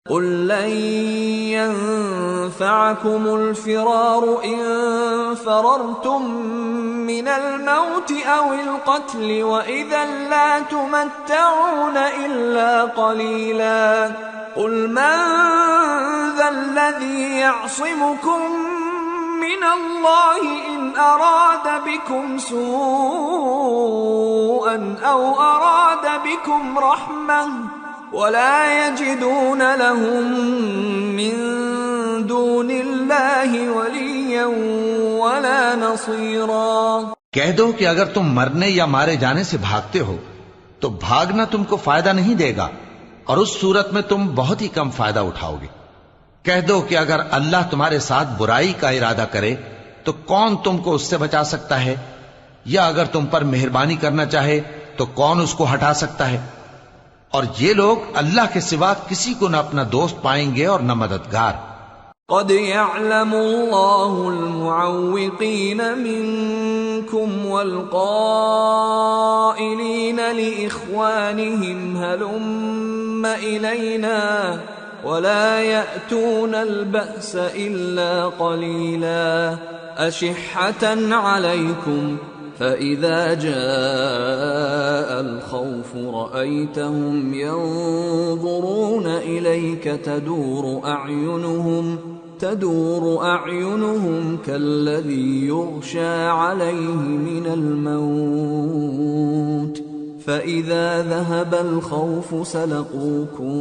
قل لن ينفعكم الفرار إن فررتم من الموت أو القتل وإذا لا تمتعون إلا قليلا قل من ذا الذي يعصمكم من الله إن أراد بكم سوءا أو أراد بكم رحمة ولا يجدون لهم من دون الله وليا ولا نصيرا۔ کہہ دو کہ اگر تم مرنے یا مارے جانے سے بھاگتے ہو تو بھاگنا تم کو فائدہ نہیں دے گا، اور اس صورت میں تم بہت ہی کم فائدہ اٹھاؤ گے۔ کہہ دو کہ اگر اللہ تمہارے ساتھ برائی کا ارادہ کرے تو کون تم کو اس سے بچا سکتا ہے، یا اگر تم پر مہربانی کرنا چاہے تو کون اس کو ہٹا سکتا ہے؟ اور یہ لوگ اللہ کے سوا کسی کو نہ اپنا دوست پائیں گے اور نہ مددگار۔ قد يعلم الله المعوقين منكم والقائلين لإخوانهم هلم إلينا ولا يأتون البأس إلا قليلا أشحة عليكم فإذا جاء الخوف رأيتهم ينظرون إليك تدور أعينهم كالذي يغشى عليه من الموت فإذا ذهب الخوف سلقوكم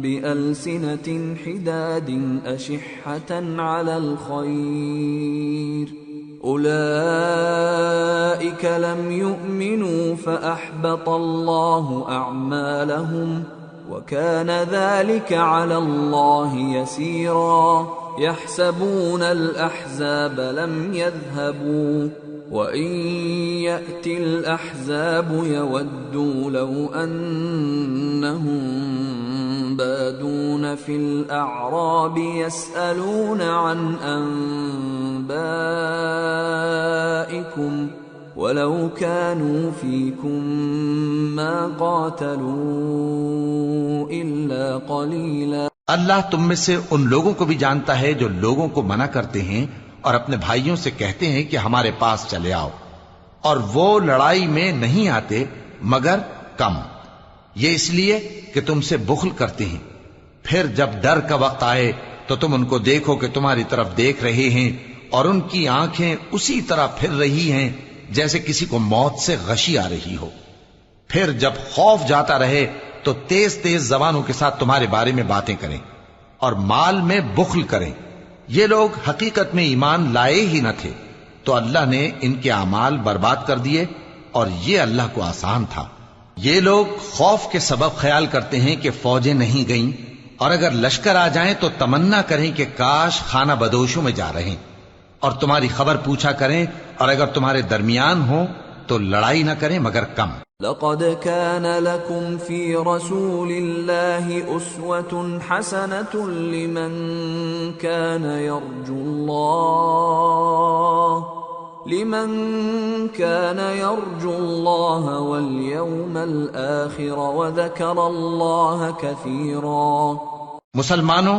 بألسنة حداد أشحة على الخير أولئك لم يؤمنوا فأحبط الله أعمالهم وكان ذلك على الله يسيرا يحسبون الأحزاب لم يذهبوا وإن يأتي الأحزاب يودوا لو أنهم بادون في الأعراب يسألون عن أنبائكم ولو كانوا فيكم ما قاتلوا إلا قليلا۔ اللہ تم میں سے ان لوگوں کو بھی جانتا ہے جو لوگوں کو منع کرتے ہیں اور اپنے بھائیوں سے کہتے ہیں کہ ہمارے پاس چلے آؤ، اور وہ لڑائی میں نہیں آتے مگر کم، یہ اس لیے کہ تم سے بخل کرتے ہیں۔ پھر جب ڈر کا وقت آئے تو تم ان کو دیکھو کہ تمہاری طرف دیکھ رہے ہیں اور ان کی آنکھیں اسی طرح پھر رہی ہیں جیسے کسی کو موت سے غشی آ رہی ہو۔ پھر جب خوف جاتا رہے تو تیز تیز زبانوں کے ساتھ تمہارے بارے میں باتیں کریں اور مال میں بخل کریں۔ یہ لوگ حقیقت میں ایمان لائے ہی نہ تھے، تو اللہ نے ان کے اعمال برباد کر دیے، اور یہ اللہ کو آسان تھا۔ یہ لوگ خوف کے سبب خیال کرتے ہیں کہ فوجیں نہیں گئیں، اور اگر لشکر آ جائیں تو تمنا کریں کہ کاش خانہ بدوشوں میں جا رہے، اور تمہاری خبر پوچھا کریں، اور اگر تمہارے درمیان ہو تو لڑائی نہ کریں مگر کم۔ لقد كان لكم في رسول الله أسوة حسنة لمن كان يرجو الله واليوم الآخر وذكر الله كثيرا۔ مسلمانوں،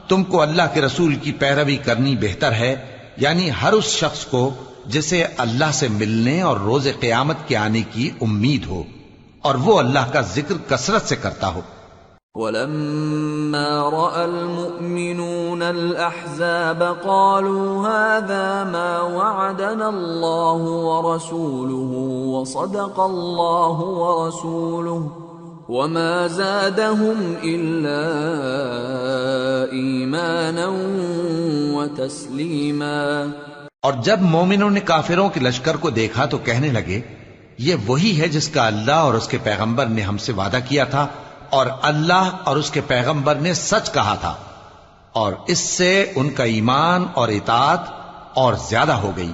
تم کو اللہ کے رسول کی پیروی کرنی بہتر ہے، یعنی ہر اس شخص کو جسے اللہ سے ملنے اور روز قیامت کے آنے کی امید ہو، اور وہ اللہ کا ذکر کثرت سے کرتا ہو۔ وَلَمَّا رَأَى الْمُؤْمِنُونَ الْأَحْزَابَ قَالُوا هَذَا مَا وَعَدَنَا اللَّهُ وَرَسُولُهُ وَصَدَقَ اللَّهُ وَرَسُولُهُ وَمَا زَادَهُمْ إِلَّا إِيمَانًا وَتَسْلِيمًا۔ اور جب مومنوں نے کافروں کے لشکر کو دیکھا تو کہنے لگے، یہ وہی ہے جس کا اللہ اور اس کے پیغمبر نے ہم سے وعدہ کیا تھا، اور اللہ اور اس کے پیغمبر نے سچ کہا تھا، اور اس سے ان کا ایمان اور اطاعت اور زیادہ ہو گئی۔